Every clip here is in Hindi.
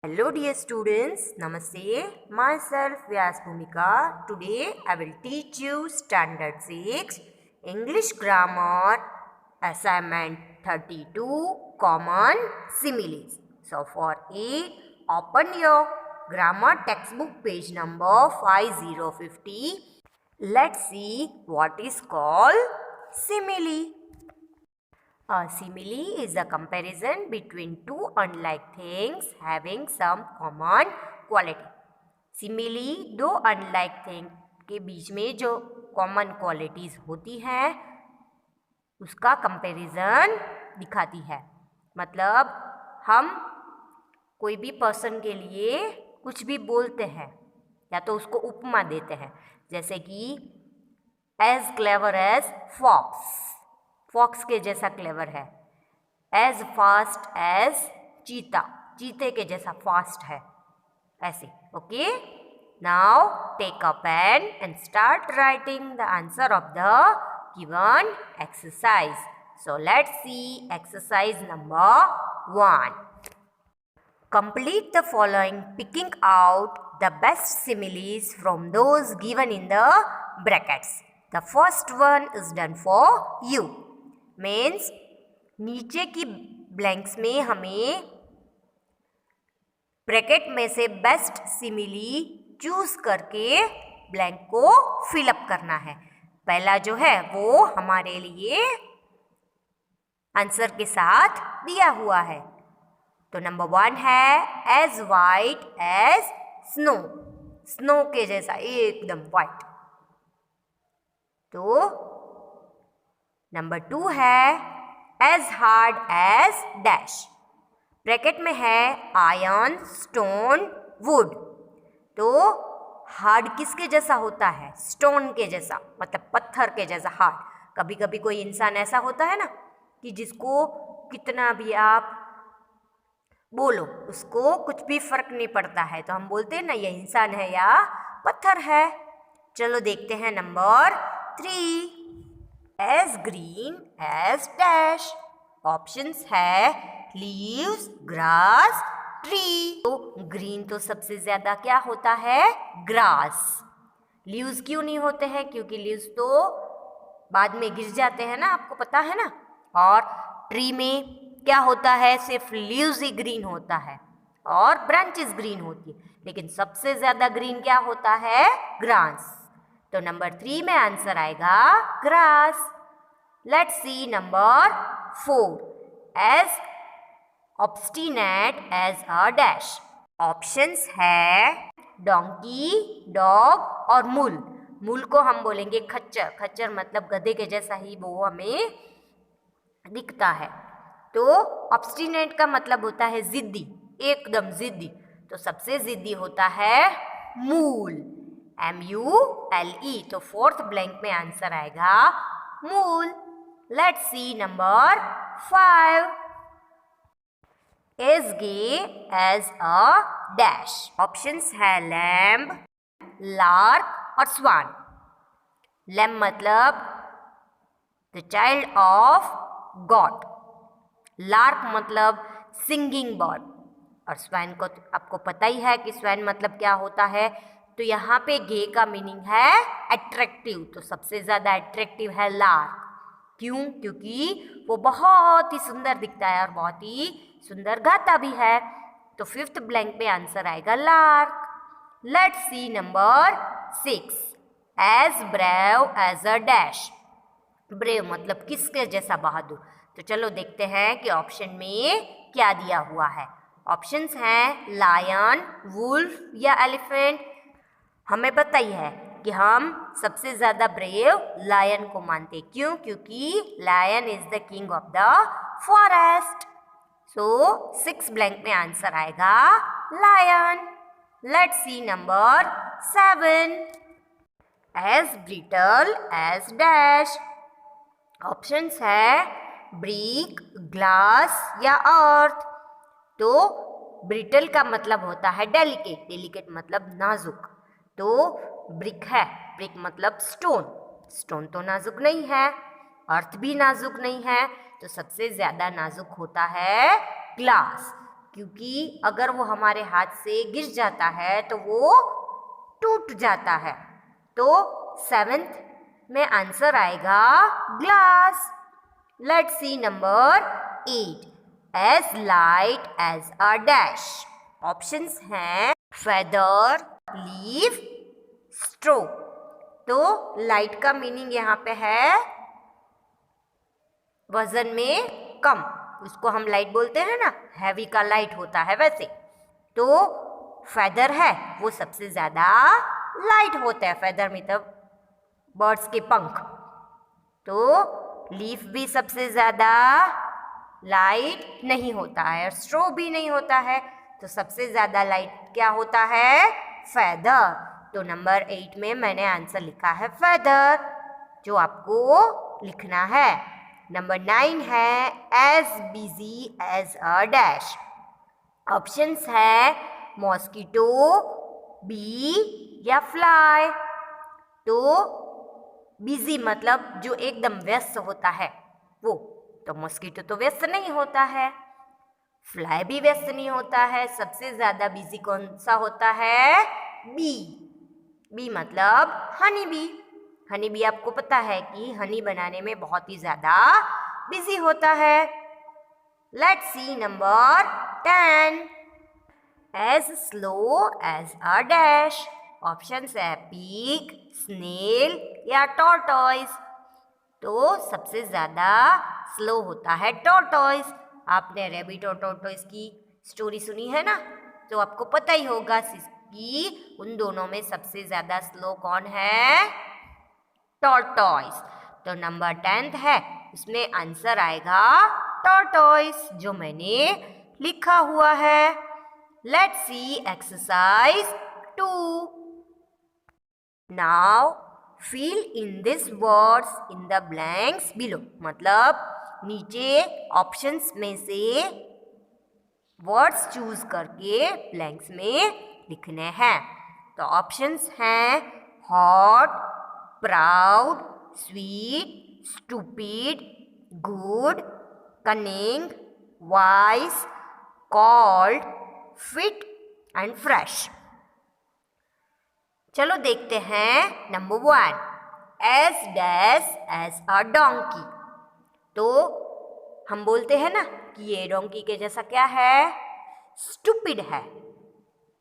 Hello dear students, Namaste. Myself Vyas Bhumika. Today I will teach you Standard 6 English Grammar Assignment 32 Common Similes. So for it, open your grammar textbook page number 5050. Let's see what is called simile. A simile is a comparison between two unlike things having some common quality. Simile दो unlike thing के बीच में जो common qualities होती हैं उसका comparison दिखाती है. मतलब हम कोई भी पर्सन के लिए कुछ भी बोलते हैं या तो उसको उपमा देते हैं, जैसे कि as clever as fox, fox के जैसा क्लेवर है. एज फास्ट एज चीता, चीते के जैसा फास्ट है, ऐसे. Okay, now take a pen and start writing the answer of the given exercise. So let's see exercise number 1. Complete the following, picking out the best similes from those given in the brackets. The first one is done for you. Means नीचे की ब्लैंक्स में हमें ब्रैकेट में से बेस्ट सिमिली चूज करके ब्लैंक को फिलअप करना है. पहला जो है वो हमारे लिए आंसर के साथ दिया हुआ है. तो नंबर 1 है as white as snow, snow के जैसा एकदम वाइट. तो नंबर 2 है as hard as dash, bracket में है आयरन, स्टोन, वुड. तो हार्ड किसके जैसा होता है? स्टोन के जैसा, मतलब पत्थर के जैसा हार्ड. कभी कभी कोई इंसान ऐसा होता है ना कि जिसको कितना भी आप बोलो उसको कुछ भी फर्क नहीं पड़ता है, तो हम बोलते हैं ना ये इंसान है या पत्थर है. चलो देखते हैं number 3. As green as dash. Options है लीव्स, ग्रास, ट्री. तो ग्रीन तो सबसे ज्यादा क्या होता है? ग्रास. लीव्स क्यों नहीं होते हैं? क्योंकि लीव्स तो बाद में गिर जाते हैं ना, आपको पता है ना. और ट्री में क्या होता है? सिर्फ लीव्स ही ग्रीन होता है और ब्रांचेस ग्रीन होती है, लेकिन सबसे ज्यादा ग्रीन क्या होता है? ग्रास. तो नंबर 3 में आंसर आएगा grass. Let's see number 4. As obstinate as a dash. Options है डोंकी, डॉग और मूल. मूल को हम बोलेंगे खच्चर. खच्चर मतलब गधे के जैसा ही वो हमें दिखता है. तो ऑब्स्टिनेट का मतलब होता है जिद्दी, एकदम जिद्दी. तो सबसे जिद्दी होता है मूल, MULE. तो 4th ब्लैंक में आंसर आएगा mule. Let's see number 5. As gay as a dash. Options है लैम्ब, लार्क और स्वान. लैम्ब मतलब the child of God, lark मतलब सिंगिंग बर्ड, और स्वैन को आपको पता ही है कि स्वैन मतलब क्या होता है. तो यहाँ पे गे का मीनिंग है अट्रैक्टिव. तो सबसे ज़्यादा अट्रैक्टिव है लार्क. क्यों? क्योंकि वो बहुत ही सुंदर दिखता है और बहुत ही सुंदर गाता भी है. तो 5th ब्लैंक में आंसर आएगा lark. Let's see number 6. As brave as a dash. Brave मतलब किसके जैसा बहादुर. तो चलो देखते हैं कि ऑप्शन में क्या दिया हुआ है. ऑप्शंस हैं लायन, वुल्फ या एलिफेंट. हमें पता ही है कि हम सबसे ज़्यादा ब्रेव लायन को मानते. क्यों? क्योंकि lion is the king of the forest. So 6 blank में आंसर आएगा lion. Let's see number 7. As brittle as dash. Options है ब्रिक, ग्लास या अर्थ. तो ब्रिटल का मतलब होता है डेलिकेट, डेलिकेट मतलब नाजुक. तो ब्रिक है, ब्रिक मतलब स्टोन, स्टोन तो नाजुक नहीं है, अर्थ भी नाजुक नहीं है. तो सबसे ज्यादा नाजुक होता है ग्लास. क्योंकि अगर वो हमारे हाथ से गिर जाता है तो वो टूट जाता है। तो 7th में आंसर आएगा glass. Let's see number 8, as light as a dash. Options हैं फेदर, लीफ, स्ट्रो। तो लाइट का मीनिंग यहाँ पे है वजन में कम, उसको हम लाइट बोलते हैं ना, हैवी का लाइट होता है वैसे। तो फेदर है वो सबसे ज़्यादा लाइट होता है, फेदर मतलब बर्ड्स के पंख। तो लीफ भी सबसे ज़्यादा लाइट नहीं होता है और स्ट्रो भी नहीं होता है, तो सबसे ज़्यादा लाइट क्या होता है? फेदर। तो नंबर 8 में मैंने आंसर लिखा है फेदर, जो आपको लिखना है। नंबर 9 है as busy as a dash. Options है मॉस्किटो, बी या फ्लाई। तो बिजी मतलब जो एकदम व्यस्त होता है वो, तो मॉस्किटो तो व्यस्त नहीं होता है, फ्लाई भी व्यस्त नहीं होता है। सबसे ज़्यादा बिजी कौन सा होता है? बी। बी मतलब हनी बी। हनी बी आपको पता है कि हनी बनाने में बहुत ही ज़्यादा बिजी होता है। Let's see number 10, as slow as a dash. Option है पिग, स्नेल या टॉर्टॉइस। तो सबसे ज़्यादा स्लो होता है टॉर्टॉइस। आपने रैबिट और टॉर्टॉइस की स्टोरी सुनी है ना, तो आपको पता ही होगा कि उन दोनों में सबसे ज़्यादा स्लो कौन है? टॉर्टॉइस। तो नंबर 10 है, इसमें आंसर आएगा टॉर्टॉइस, जो मैंने लिखा हुआ है। Let's see exercise 2। Now fill in this words in the blanks below. मतलब नीचे ऑप्शंस में से वर्ड्स चूज करके ब्लैंक्स में लिखने हैं। तो ऑप्शंस हैं hot, proud, sweet, stupid, good, cunning, wise, cold, fit and fresh. चलो देखते हैं number 1, as dash as a donkey. तो हम बोलते हैं ना कि ये डोंकी के जैसा क्या है? स्टूपिड है,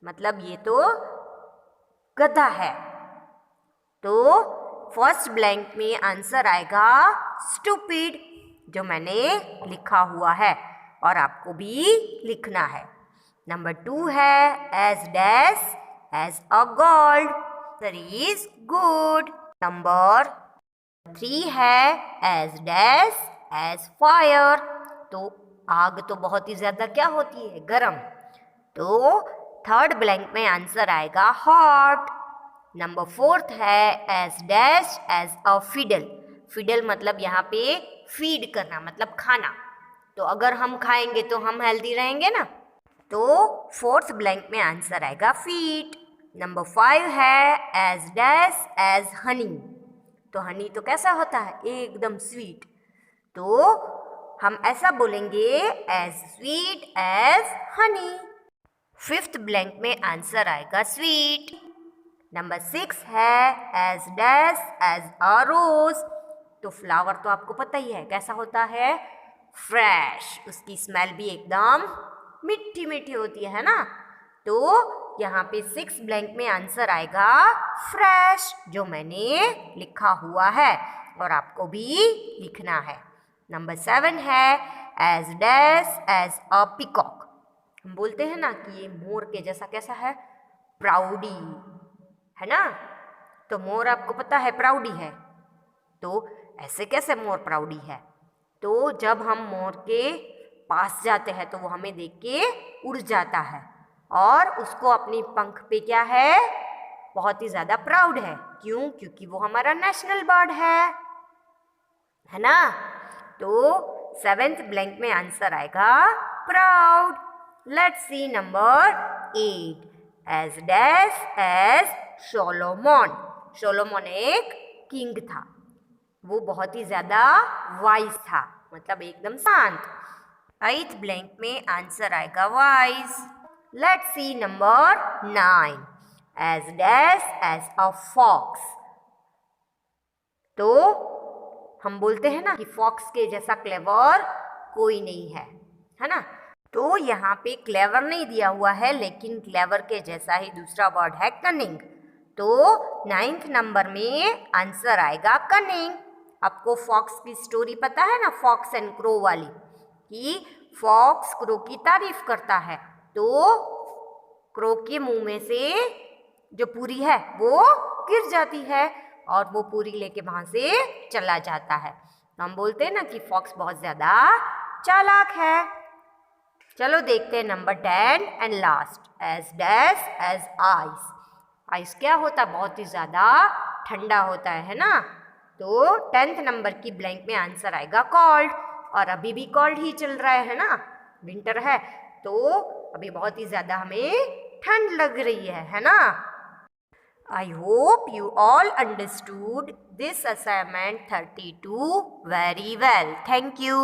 मतलब ये तो गधा है। तो फर्स्ट ब्लैंक में आंसर आएगा स्टूपिड, जो मैंने लिखा हुआ है और आपको भी लिखना है। नंबर 2 है as dash as a gold, that is good. Number 3 है एज डैश एज फायर। तो आग तो बहुत ही ज़्यादा क्या होती है? गरम। तो थर्ड ब्लैंक में आंसर आएगा हॉट। नंबर 4 है as dash as a fiddle. Fiddle मतलब यहाँ पे फीड करना, मतलब खाना। तो अगर हम खाएंगे तो हम हेल्दी रहेंगे ना, तो 4th ब्लैंक में आंसर आएगा फीट। नंबर 5 है एज डैश एज हनी। तो हनी तो कैसा होता है? एकदम स्वीट। तो हम ऐसा बोलेंगे as sweet as honey. 5th blank में आंसर आएगा स्वीट। नंबर 6 है as dash as a rose. तो फ्लावर तो आपको पता ही है कैसा होता है? फ्रेश। उसकी स्मेल भी एकदम मीठी मीठी होती है ना। तो यहाँ पे 6 ब्लैंक में आंसर आएगा फ्रेश, जो मैंने लिखा हुआ है और आपको भी लिखना है। नंबर 7 है as dash as a peacock. हम बोलते हैं ना कि ये मोर के जैसा कैसा है? प्राउडी है ना। तो मोर आपको पता है प्राउडी है, तो ऐसे कैसे मोर प्राउडी है? तो जब हम मोर के पास जाते हैं तो वो हमें देख के उड़ जाता है और उसको अपनी पंख पे क्या है? बहुत ही ज़्यादा प्राउड है। क्यों? क्योंकि वो हमारा नेशनल बर्ड है ना। तो 7th ब्लैंक में आंसर आएगा proud. Let's see number 8, as dash as Solomon. Solomon एक किंग था, वो बहुत ही ज़्यादा वाइज था, मतलब एकदम शांत। 8th ब्लैंक में आंसर आएगा wise. Let's see number 9, as dash as a fox. तो हम बोलते हैं ना कि फॉक्स के जैसा क्लेवर कोई नहीं है ना। तो यहाँ पे क्लेवर नहीं दिया हुआ है, लेकिन क्लेवर के जैसा ही दूसरा वर्ड है कनिंग। तो 9th नंबर में आंसर आएगा कनिंग। आपको फॉक्स की स्टोरी पता है ना, फॉक्स एंड क्रो वाली, कि फॉक्स क्रो की तारीफ करता है तो क्रो के मुंह में से जो पूरी है वो गिर जाती है और वो पूरी लेके वहां से चला जाता है। तो हम बोलते हैं ना कि फॉक्स बहुत ज्यादा चालाक है। चलो देखते हैं number 10 and last, as dash as ice. Ice क्या होता है? बहुत ही ज्यादा ठंडा होता है ना। तो 10th नंबर की ब्लैंक में आंसर आएगा कोल्ड। और अभी भी कोल्ड ही चल रहा है ना, विंटर है, तो अभी बहुत ही ज्यादा हमें ठंड लग रही है ना। I hope you all understood this assignment 32 very well. Thank you.